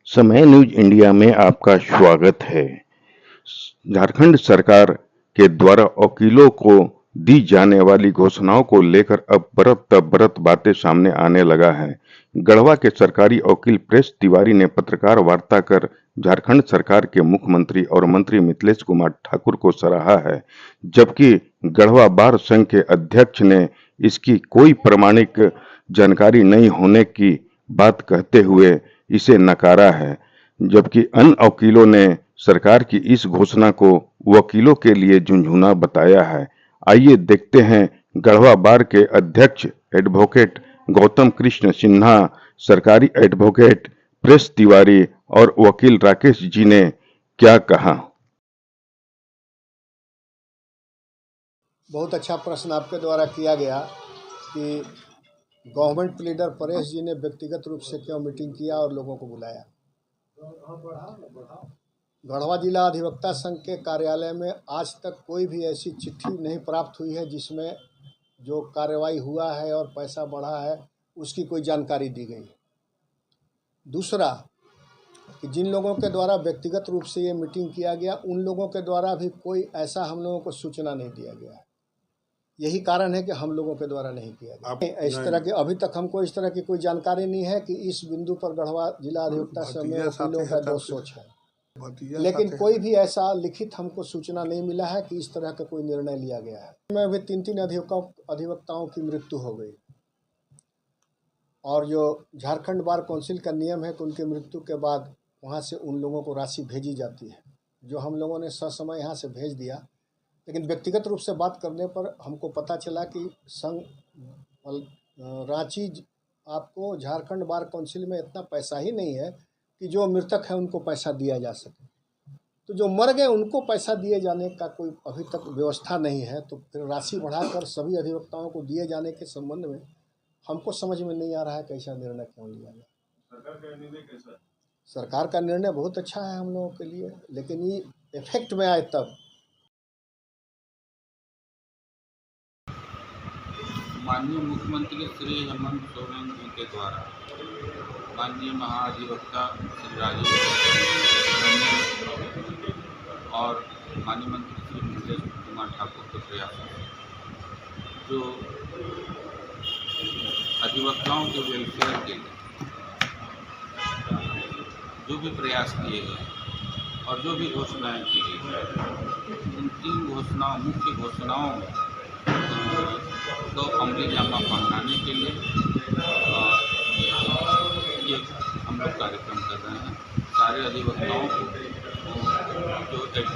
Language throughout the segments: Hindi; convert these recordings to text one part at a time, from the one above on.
समय न्यूज इंडिया में आपका स्वागत है। झारखंड सरकार के द्वारा वकीलों को दी जाने वाली घोषणाओं को लेकर अब बरत बातें सामने आने लगा है। गढ़वा के सरकारी वकील प्रेस तिवारी ने पत्रकार वार्ता कर झारखंड सरकार के मुख्यमंत्री और मंत्री मिथिलेश कुमार ठाकुर को सराहा है, जबकि गढ़वा बार संघ के अध्यक्ष ने इसकी कोई प्रामाणिक जानकारी नहीं होने की बात कहते हुए इसे नकारा है, जबकि अन्य वकीलों ने सरकार की इस घोषणा को वकीलों के लिए झुनझुना बताया है। आइए देखते हैं गढ़वा बार के अध्यक्ष एडवोकेट गौतम कृष्ण सिन्हा, सरकारी एडवोकेट प्रेस तिवारी और वकील राकेश जी ने क्या कहा। बहुत अच्छा प्रश्न आपके द्वारा किया गया कि गवर्नमेंट प्लीडर परेश जी ने व्यक्तिगत रूप से क्यों मीटिंग किया और लोगों को बुलाया। गढ़वा जिला अधिवक्ता संघ के कार्यालय में आज तक कोई भी ऐसी चिट्ठी नहीं प्राप्त हुई है जिसमें जो कार्रवाई हुआ है और पैसा बढ़ा है उसकी कोई जानकारी दी गई। दूसरा कि जिन लोगों के द्वारा व्यक्तिगत रूप से ये मीटिंग किया गया उन लोगों के द्वारा भी कोई ऐसा हम लोगों को सूचना नहीं दिया गया है। यही कारण है कि हम लोगों के द्वारा नहीं किया गया। इस तरह के अभी तक हमको इस तरह की कोई जानकारी नहीं है कि इस बिंदु पर गढ़वा जिला अधिवक्ता संघ में वकीलों का जो सोच है, लेकिन कोई भी ऐसा लिखित हमको सूचना नहीं मिला है कि इस तरह का कोई निर्णय लिया गया है। में अभी 3 अधिवक्ताओं की मृत्यु हो गई और जो झारखंड बार काउंसिल का नियम है कि उनकी मृत्यु के बाद वहाँ से उन लोगों को राशि भेजी जाती है, जो हम लोगों ने ससमय यहाँ से भेज दिया। लेकिन व्यक्तिगत रूप से बात करने पर हमको पता चला कि संघ रांची आपको झारखंड बार काउंसिल में इतना पैसा ही नहीं है कि जो मृतक है उनको पैसा दिया जा सके। तो जो मर गए उनको पैसा दिए जाने का कोई अभी तक व्यवस्था नहीं है। तो फिर राशि बढ़ाकर सभी अधिवक्ताओं को दिए जाने के संबंध में हमको समझ में नहीं आ रहा है कैसा निर्णय क्यों लिया गया। सरकार का निर्णय कैसा? सरकार का निर्णय बहुत अच्छा है हम लोगों के लिए, लेकिन ये इफेक्ट में आए तब। माननीय मुख्यमंत्री श्री हेमंत सोरेन जी के द्वारा माननीय महाधिवक्ता श्री राजेश और माननीय मंत्री श्री मिथिलेश कुमार ठाकुर के प्रयास जो अधिवक्ताओं के वेलफेयर के लिए जो भी प्रयास किए गए और जो भी घोषणाएं की गई, उन 3 घोषणाओं मुख्य घोषणाओं में तो अमली जामा पहनाने के लिए ये हम लोग कार्यक्रम कर रहे हैं। सारे अधिवक्ताओं को जो एक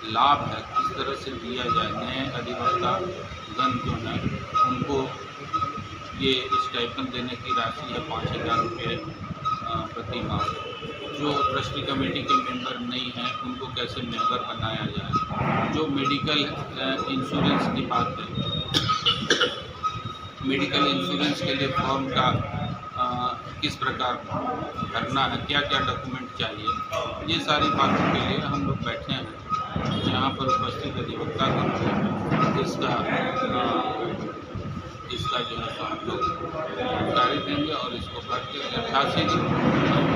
लाभ है किस तरह से दिया जाए, नए अधिवक्ता गण जो हैं उनको ये स्टाइपेंड देने की राशि है 5,000 रुपये प्रति माह। जो ट्रस्टी कमेटी के मेंबर नहीं हैं उनको कैसे मेंबर बनाया जाए। जो मेडिकल इंश्योरेंस की बात है, मेडिकल इंश्योरेंस के लिए फॉर्म का किस प्रकार भरना है, क्या क्या डॉक्यूमेंट चाहिए, ये सारी बातों के लिए हम लोग बैठे हैं। यहाँ पर उपस्थित अधिवक्ता को इसका जो है तो हम लोग जानकारी देंगे और इसको करके यथाशीघ्र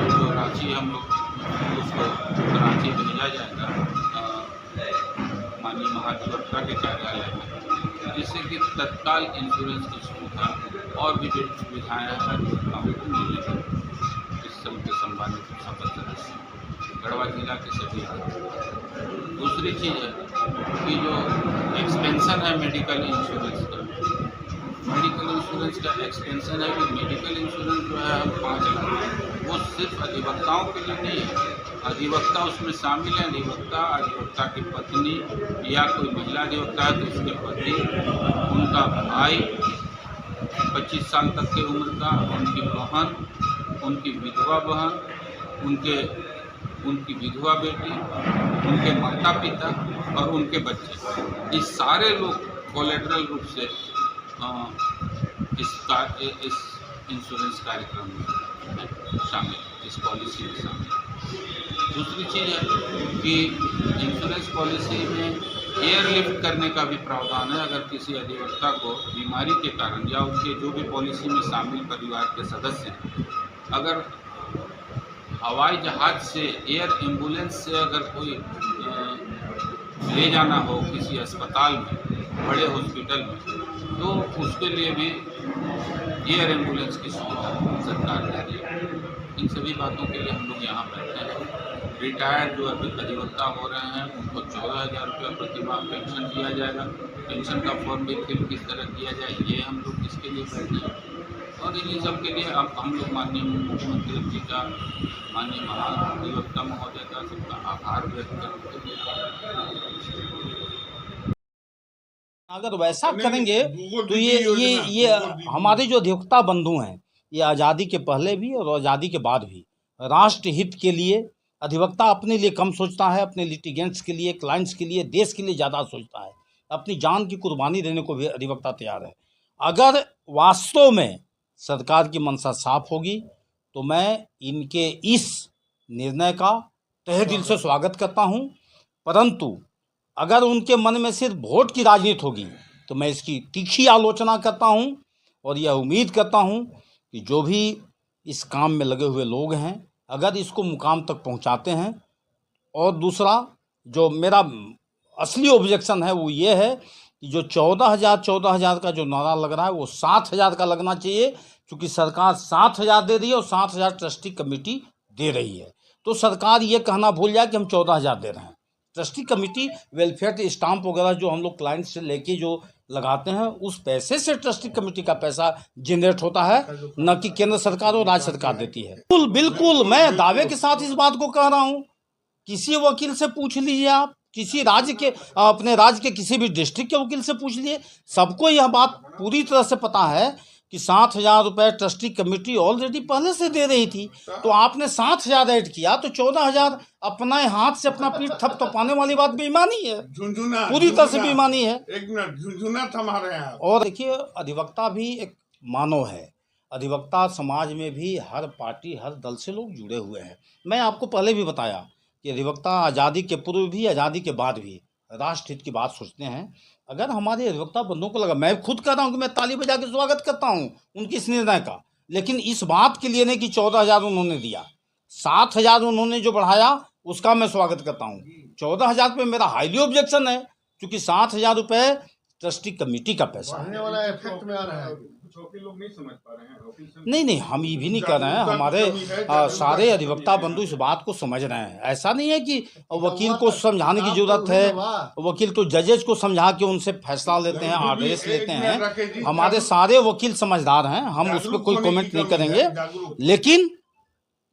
जो राशि हम लोग उसको रांची भेजा जाएगा माननीय महाधिवक्ता के कार्यालय में, जिससे कि तत्काल इंश्योरेंस की सुविधा और भी जो सुविधाएँ हैं अधिवक्ताओं को मिलेंगी। इस संघ के सम्मानित सफल सदस्य गढ़वा जिला के सभी। दूसरी चीज़ है कि जो एक्सपेंशन है मेडिकल इंश्योरेंस का, मेडिकल इंश्योरेंस का एक्सपेंशन है कि मेडिकल इंश्योरेंस जो है हम 5 लाख, वो सिर्फ अधिवक्ताओं के लिए नहीं है। अधिवक्ता उसमें शामिल है, अधिवक्ता की पत्नी या कोई महिला अधिवक्ता है तो उसके पति, उनका भाई 25 साल तक की उम्र का, उनकी बहन, उनकी विधवा बहन, उनकी विधवा बेटी, उनके माता पिता और उनके बच्चे, इस सारे लोग कोलेटरल रूप से इस इंश्योरेंस कार्यक्रम में शामिल, इस पॉलिसी में शामिल। दूसरी चीज़ है कि इंश्योरेंस पॉलिसी में एयरलिफ्ट करने का भी प्रावधान है। अगर किसी अधिवक्ता को बीमारी के कारण या उनके जो भी पॉलिसी में शामिल परिवार के सदस्य हैं, अगर हवाई जहाज़ से, एयर एम्बुलेंस से अगर कोई ले जाना हो किसी अस्पताल में, बड़े हॉस्पिटल में, तो उसके लिए भी एयर एम्बुलेंस की सुविधा सरकार दे रही है। इन सभी बातों के लिए हम लोग यहाँ बैठे हैं। रिटायर्ड जो अभी अधिवक्ता हो रहे हैं उनको 14,000 रुपया प्रतिमाह पेंशन दिया जाएगा। पेंशन का फॉर्म भी फिल किस तरह किया जाए, ये हम लोग इसके लिए बैठे हैं। और इन्हीं सब के लिए अब हम लोग माननीय मुख्यमंत्री जी का, माननीय महाधिवक्ता महोदय का सबका आभार व्यक्त करते हैं। अगर वैसा करेंगे तो ये हमारे जो अधिवक्ता बंधु हैं, ये आज़ादी के पहले भी और आज़ादी के बाद भी राष्ट्र हित के लिए अधिवक्ता अपने लिए कम सोचता है, अपने लिटिगेंट्स के लिए, क्लाइंट्स के लिए, देश के लिए ज़्यादा सोचता है। अपनी जान की कुर्बानी देने को भी अधिवक्ता तैयार है। अगर वास्तव में सरकार की मंशा साफ होगी तो मैं इनके इस निर्णय का तहे दिल से स्वागत करता हूं, परंतु अगर उनके मन में सिर्फ वोट की राजनीति होगी तो मैं इसकी तीखी आलोचना करता हूं और यह उम्मीद करता हूं कि जो भी इस काम में लगे हुए लोग हैं, अगर इसको मुकाम तक पहुंचाते हैं। और दूसरा जो मेरा असली ऑब्जेक्शन है वो ये है कि जो 14,000 का जो नारा लग रहा है वो 7,000 का लगना चाहिए, क्योंकि सरकार 7,000 दे रही है और 7,000 ट्रस्टी कमेटी दे रही है। तो सरकार ये कहना भूल जाए कि हम 14,000 दे रहे हैं। ट्रस्टी कमेटी वेलफेयर स्टाम्प वगैरह जो हम लोग क्लाइंट से लेके जो लगाते हैं, उस पैसे से ट्रस्टी कमेटी का पैसा जनरेट होता है, न कि केंद्र सरकार और राज्य सरकार देती है। बिल्कुल बिल्कुल, मैं दावे के साथ इस बात को कह रहा हूँ। किसी वकील से पूछ लीजिए आप, किसी राज्य के, अपने राज्य के किसी भी डिस्ट्रिक्ट के वकील से पूछ लीजिए, सबको यह बात पूरी तरह से पता है कि 7,000 रुपये ट्रस्टी कमेटी ऑलरेडी पहले से दे रही थी। तो आपने 7,000 ऐड किया तो 14,000 अपने हाथ से अपना पीठ थपथपाने वाली बात बेईमानी है, पूरी तरह से बेईमानी है। एक मिनट झुंझुना थमा रहे हैं। और देखिए, अधिवक्ता भी एक मानव है। अधिवक्ता समाज में भी हर पार्टी, हर दल से लोग जुड़े हुए हैं। मैं आपको पहले भी बताया कि अधिवक्ता आज़ादी के पूर्व भी, आज़ादी के बाद भी राष्ट्र हित की बात सोचते हैं। अगर हमारे अधिवक्ता बंधुओं को लगा, मैं खुद कह रहा हूँ कि मैं ताली बजा के स्वागत करता हूँ उनके इस निर्णय का, लेकिन इस बात के लिए नहीं कि 14,000 उन्होंने दिया, 7,000 उन्होंने जो बढ़ाया उसका मैं स्वागत करता हूँ। 14,000 पे मेरा हाईली ऑब्जेक्शन है, क्योंकि 7,000 रुपये ट्रस्टी कमेटी का पैसा बढ़ने वाला इफेक्ट में आ रहा है। लोग नहीं समझ पा रहे हैं। नहीं, हम ये भी नहीं कर रहे हैं। हमारे सारे अधिवक्ता बंधु इस बात को समझ रहे हैं। ऐसा नहीं है कि वकील को समझाने की जरूरत है, वकील तो जजेज को समझा के उनसे फैसला लेते हैं, आदेश लेते हैं। हमारे सारे वकील समझदार हैं, हम उस पर कोई कमेंट नहीं करेंगे। लेकिन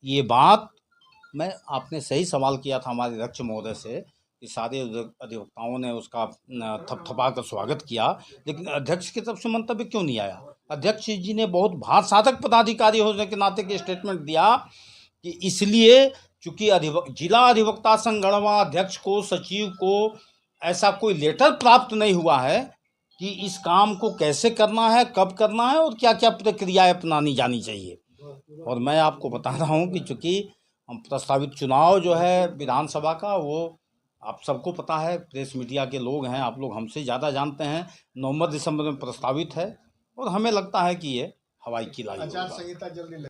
ये बात, मैं, आपने सही सवाल किया था हमारे अध्यक्ष महोदय से कि सारे अधिवक्ताओं ने उसका थपथपा कर स्वागत किया, लेकिन अध्यक्ष की तरफ से मंतव्य क्यों नहीं आया? अध्यक्ष जी ने बहुत भार साधक पदाधिकारी होने के नाते के स्टेटमेंट दिया कि इसलिए चूंकि जिला अधिवक्ता संघ गढ़वा अध्यक्ष को, सचिव को ऐसा कोई लेटर प्राप्त नहीं हुआ है कि इस काम को कैसे करना है, कब करना है और क्या क्या प्रक्रियाएं अपनानी जानी चाहिए। और मैं आपको बता रहा हूँ कि चूँकि हम प्रस्तावित चुनाव जो है विधानसभा का, वो आप सबको पता है, प्रेस मीडिया के लोग हैं, आप लोग हमसे ज़्यादा जानते हैं, नवंबर दिसंबर में प्रस्तावित है और हमें लगता है कि ये हवाई किला ही होगा। आचार संहिता जल्दी